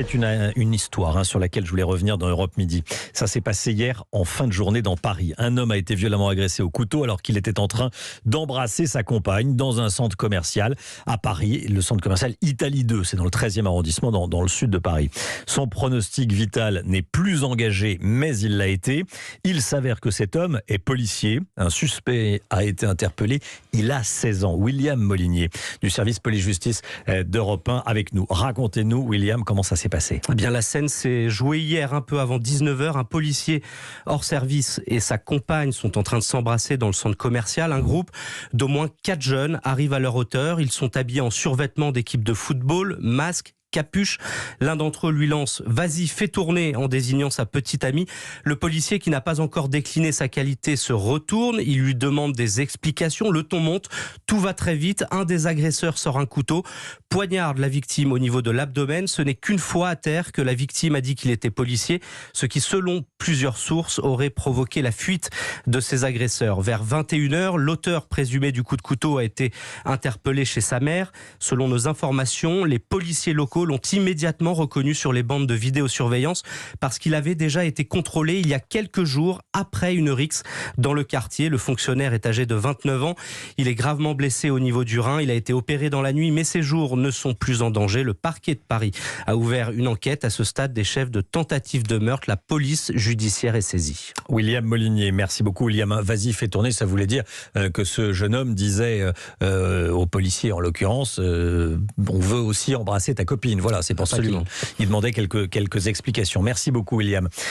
C'est une histoire sur laquelle je voulais revenir dans Europe Midi. Ça s'est passé hier en fin de journée dans Paris. Un homme a été violemment agressé au couteau alors qu'il était en train d'embrasser sa compagne dans un centre commercial à Paris, le centre commercial Italie 2. C'est dans le 13e arrondissement, dans le sud de Paris. Son pronostic vital n'est plus engagé, mais il l'a été. Il s'avère que cet homme est policier. Un suspect a été interpellé. Il a 16 ans. William Molinier, du service police-justice d'Europe 1 avec nous. Racontez-nous, William, comment ça s'est passé. Eh bien, la scène s'est jouée hier, un peu avant 19h. Un policier hors service et sa compagne sont en train de s'embrasser dans le centre commercial. Un groupe d'au moins 4 jeunes arrive à leur hauteur. Ils sont habillés en survêtement d'équipe de football, masque, capuche. L'un d'entre eux lui lance « Vas-y, fais tourner » en désignant sa petite amie. Le policier, qui n'a pas encore décliné sa qualité, se retourne. Il lui demande des explications. Le ton monte. Tout va très vite. Un des agresseurs sort un couteau, poignarde la victime au niveau de l'abdomen. Ce n'est qu'une fois à terre que la victime a dit qu'il était policier, ce qui, selon plusieurs sources, aurait provoqué la fuite de ses agresseurs. Vers 21h, l'auteur présumé du coup de couteau a été interpellé chez sa mère. Selon nos informations, les policiers locaux l'ont immédiatement reconnu sur les bandes de vidéosurveillance parce qu'il avait déjà été contrôlé il y a quelques jours après une rixe dans le quartier. Le fonctionnaire est âgé de 29 ans. Il est gravement blessé au niveau du rein. Il a été opéré dans la nuit, mais ses jours ne sont plus en danger. Le parquet de Paris a ouvert une enquête. À ce stade, des chefs de tentative de meurtre, la police judiciaire est saisie. William Molinier, merci beaucoup William. Vas-y, fais tourner, ça voulait dire que ce jeune homme disait aux policiers, en l'occurrence, on veut aussi embrasser ta copine. Voilà, c'est pour ça qu'il demandait quelques explications. Merci beaucoup William.